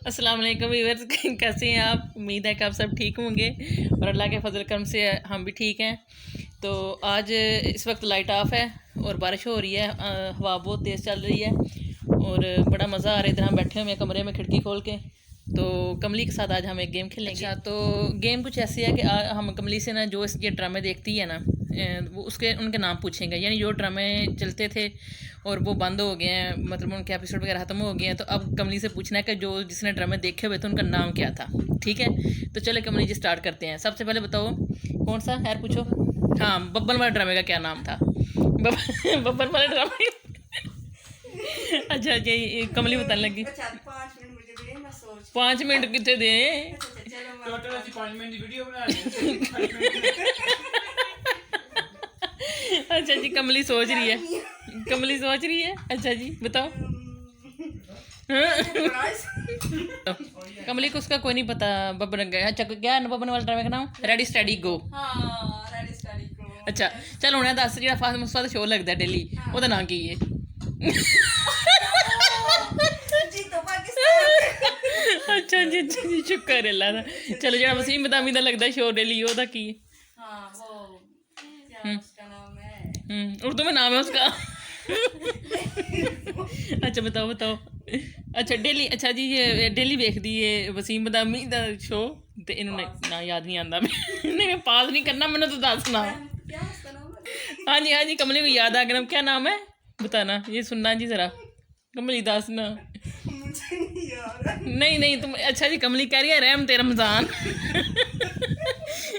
अस्सलाम वालेकुम व्यूअर्स, कैसे हैं आप? उम्मीद है कि आप सब ठीक होंगे और अल्लाह के फजल करम से हम भी ठीक हैं। तो आज इस वक्त लाइट ऑफ है और बारिश हो रही है, हवा बहुत तेज़ चल रही है और बड़ा मज़ा आ रहा है। इधर हम बैठे हुए हैं कमरे में खिड़की खोल के। तो कमली के साथ आज हम एक गेम खेलेंगे। अच्छा, तो गेम कुछ ऐसी है कि हम कमली से ना जो ये ड्रामे देखती है ना, वो उसके उनके नाम पूछेंगे। यानी जो ड्रामे चलते थे और वो बंद हो गए हैं, मतलब उनके एपिसोड वगैरह ख़त्म हो गए हैं, तो अब कमली से पूछना है कि जो जिसने ड्रामे देखे हुए थे उनका नाम क्या था। ठीक है, तो चले कमली जी स्टार्ट करते हैं। सबसे पहले बताओ कौन सा खैर पूछो। हाँ, बब्बन वाले ड्रामे का क्या नाम था? बब्बन वाले ड्रामे। अच्छा जी, कमली बताने लगी। 5 मिनट कितने दे? अच्छा जी, कमली सोच रही है, कमली सोच रही है। अच्छा जी बताओ। कमली को उसका कोई नहीं पता। बब्बन गया। अच्छा क्या है बब्बन वाले ड्रामे का नाम? रेडी स्टडी गो। अच्छा चल हुणे दस जेड़ा फास्ट शो लगता है डेली, ओहदा नाम की है? अच्छा जी, अच्छा जी, शुक्र है अल्लाह दा। चलो जेड़ा वसीम बदामी दा लगदा शो डेली, ओहदा की है? उर्दू में नाम है उसका। अच्छा बताओ बताओ। अच्छा डेली, अच्छा जी ये डेली देखदी है वसीम बदामी दा शो, ते इन्होंने ना याद नहीं आंदा। नहीं मैं पास नहीं करना, मैंने तो दस ना। हाँ जी हाँ जी, कमली को याद आ गया। क्या नाम है बताना, ये सुनना जी जरा। कमली दस ना। नहीं नहीं तुम। अच्छा जी, कमली कह रही है रहमत रमज़ान।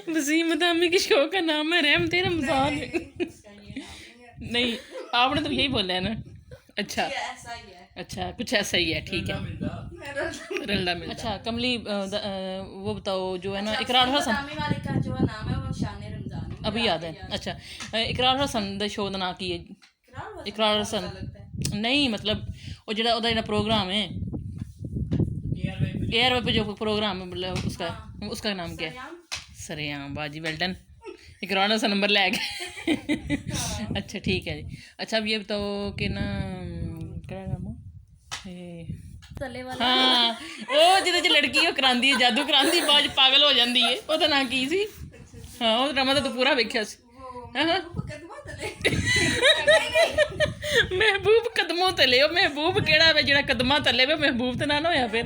वसीम बदामी के शो का नाम है रहमत रमज़ान। नहीं आपने तो यही बोला है ना। अच्छा अच्छा, कुछ ऐसा ही है, ठीक है। रल्ला मिलता। अच्छा कमली वो बताओ जो है ना इकरार हसन वाले का जो नाम है वो शान रमज़ान है, अभी याद है। अच्छा इकरार हसन द शो दा नाम की है? इकरार हसन नहीं, मतलब वो जेड़ा ओदा जेड़ा प्रोग्राम है एयर पे जो प्रोग्राम है, मतलब उसका नाम क्या है? सरेआम, बाजी वेल डन। इकरार हसन नंबर ले गए। अच्छा ठीक है जी। अच्छा अब ये बताओ कि ना क्या नाम है? हाँ वो जिहदे च लड़की वो करांदी है, जादू करांदी, बाद पागल हो जाती है, ओहदा नाम की सी? हाँ वो ड्रामा तो पूरा वेख्या सी। महबूब कदमों तले। वो महबूब केड़ा वे जेड़ा कदमां तले वे? महबूब तो ना होया फिर।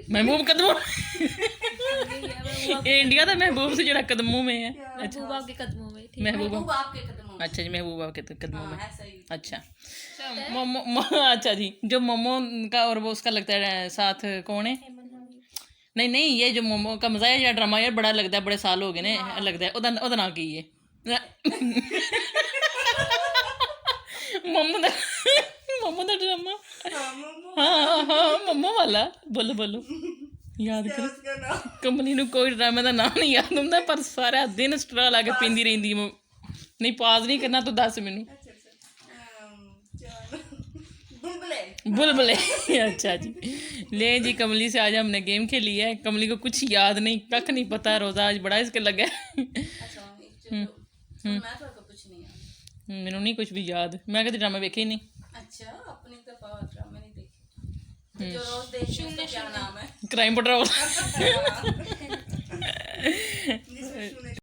महबूब कदमों। ये इंडिया का महबूब से जेड़ा कदमों में है। अच्छा महबूब के कदमों में। महबूब आपके कदमों में। अच्छा जी, महबूब आपके कदमों में। अच्छा अच्छा जी, जो मोमो का और वो उसका लगता है साथ कौन है? नहीं नहीं, ये जो मोमो का मजा है या ड्रामा यार बड़ा लगता है, बड़े साल हो गए ने, लगता है ओदा नाम की है? मोमो दा मोमो दा ड्रामा। हाँ हाँ मोमो वाला। बोलो बोलो, याद करो। कमली नूं कोई ड्रामे का नाम नहीं याद होंदा, पर सारा दिन स्ट्रा ला के पींदी रहिंदी। नहीं पाज नहीं करना, तो दस मैनू। बुलबुले। अच्छा जी ले जी, कमली से आज हमने गेम खेली है। कमली को कुछ याद नहीं, कख नहीं पता। रोजा आज बड़ा इसके लगा। मैनू नहीं कुछ भी याद, मैं कभी ड्रामा वेखे ही नहीं। अच्छा अपनी दफा ड्रामा नहीं देखे जो रोज देखते हैं, उसका क्या नाम है? Crime petrol.